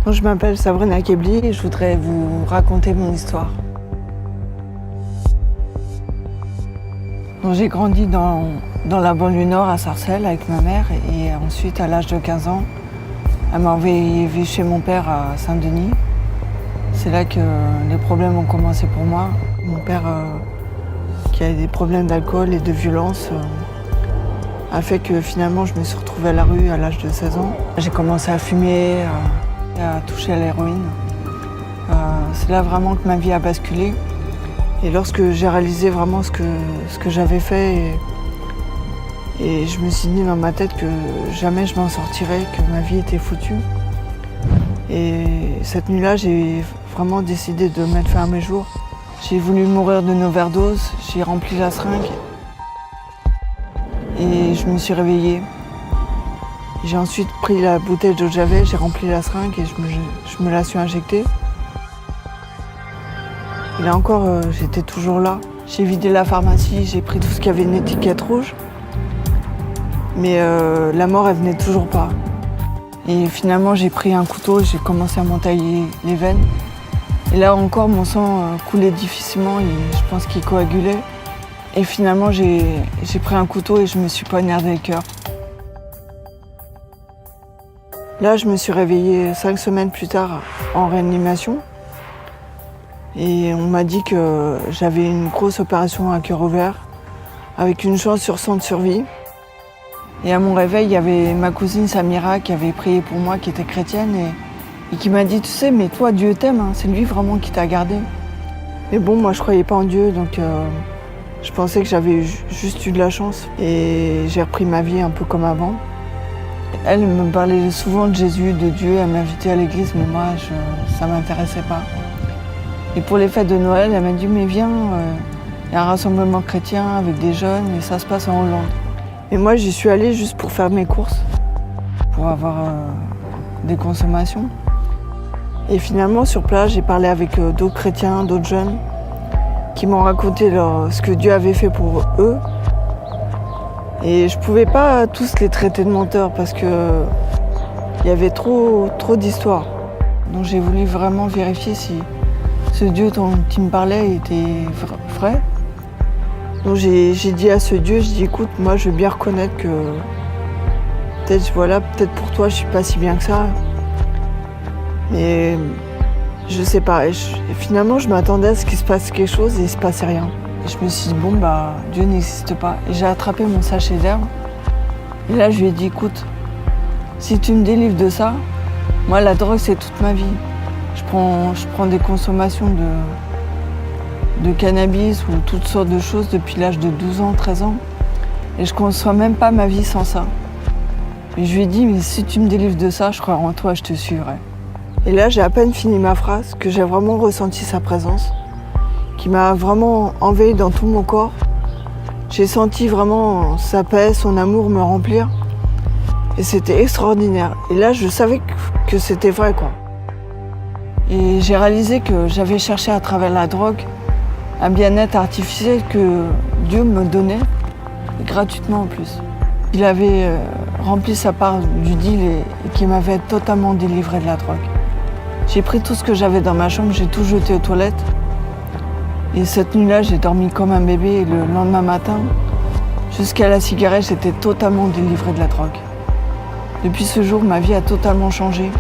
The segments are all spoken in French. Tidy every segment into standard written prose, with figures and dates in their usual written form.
Donc, je m'appelle Sabrina Kebli et je voudrais vous raconter mon histoire. J'ai grandi dans la banlieue nord à Sarcelles avec ma mère et ensuite à l'âge de 15 ans, elle m'a envoyée vivre chez mon père à Saint-Denis. C'est là que les problèmes ont commencé pour moi. Mon père, qui a des problèmes d'alcool et de violence, a fait que finalement je me suis retrouvée à la rue à l'âge de 16 ans. J'ai commencé à fumer, à toucher à l'héroïne. C'est là vraiment que ma vie a basculé. Et lorsque j'ai réalisé vraiment ce que j'avais fait, et je me suis dit dans ma tête que jamais je m'en sortirais, que ma vie était foutue. Et cette nuit-là, j'ai vraiment décidé de mettre fin à mes jours. J'ai voulu mourir d'une overdose, j'ai rempli la seringue et je me suis réveillée. J'ai ensuite pris la bouteille d'eau que j'avais, j'ai rempli la seringue et je me la suis injectée. Et là encore, j'étais toujours là. J'ai vidé la pharmacie, j'ai pris tout ce qui avait une étiquette rouge. Mais la mort, elle venait toujours pas. Et finalement, j'ai pris un couteau et j'ai commencé à m'entailler les veines. Et là encore, mon sang coulait difficilement et je pense qu'il coagulait. Et finalement, j'ai pris un couteau et je me suis poignardé le cœur. Là, je me suis réveillée 5 semaines plus tard en réanimation. Et on m'a dit que j'avais une grosse opération à cœur ouvert, avec une chance sur 100 de survie. Et à mon réveil, il y avait ma cousine Samira qui avait prié pour moi, qui était chrétienne, et qui m'a dit, tu sais, mais toi, Dieu t'aime, hein, c'est lui vraiment qui t'a gardé. Mais bon, moi, je croyais pas en Dieu, donc je pensais que j'avais juste eu de la chance. Et j'ai repris ma vie un peu comme avant. Elle me parlait souvent de Jésus, de Dieu, elle m'invitait à l'église, mais moi, ça m'intéressait pas. Et pour les fêtes de Noël, elle m'a dit, mais viens, il y a un rassemblement chrétien avec des jeunes et ça se passe en Hollande. Et moi, j'y suis allée juste pour faire mes courses, pour avoir des consommations. Et finalement, sur place, j'ai parlé avec d'autres chrétiens, d'autres jeunes, qui m'ont raconté ce que Dieu avait fait pour eux. Et je pouvais pas tous les traiter de menteurs parce que il y avait trop d'histoires. Donc j'ai voulu vraiment vérifier si ce Dieu dont il me parlait était vrai. Donc j'ai dit à ce Dieu, je dis écoute, moi je veux bien reconnaître que peut-être pour toi je suis pas si bien que ça. Mais je sais pas. Et finalement je m'attendais à ce qu'il se passe quelque chose et il se passait rien. Et je me suis dit bon bah Dieu n'existe pas. Et j'ai attrapé mon sachet d'herbe. Et là je lui ai dit écoute, si tu me délivres de ça, moi la drogue c'est toute ma vie. Je prends des consommations de cannabis ou toutes sortes de choses depuis l'âge de 12 ans, 13 ans. Et je ne conçois même pas ma vie sans ça. Et je lui ai dit, mais si tu me délivres de ça, je crois en toi, je te suivrai. Et là, j'ai à peine fini ma phrase que j'ai vraiment ressenti sa présence, qui m'a vraiment envahie dans tout mon corps. J'ai senti vraiment sa paix, son amour me remplir. Et c'était extraordinaire. Et là, je savais que c'était vrai, quoi. Et j'ai réalisé que j'avais cherché à travers la drogue un bien-être artificiel que Dieu me donnait, gratuitement en plus. Il avait rempli sa part du deal et qui m'avait totalement délivré de la drogue. J'ai pris tout ce que j'avais dans ma chambre, j'ai tout jeté aux toilettes. Et cette nuit-là, j'ai dormi comme un bébé et le lendemain matin, jusqu'à la cigarette, j'étais totalement délivrée de la drogue. Depuis ce jour, ma vie a totalement changé.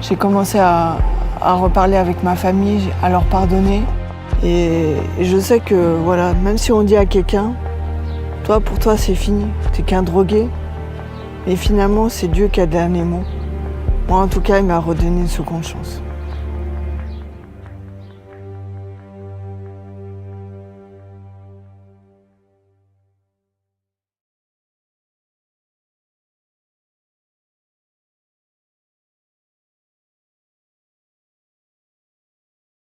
J'ai commencé à reparler avec ma famille, à leur pardonner. Et je sais que voilà, même si on dit à quelqu'un, toi pour toi c'est fini, t'es qu'un drogué, mais finalement c'est Dieu qui a le dernier mot. Moi en tout cas, il m'a redonné une seconde chance.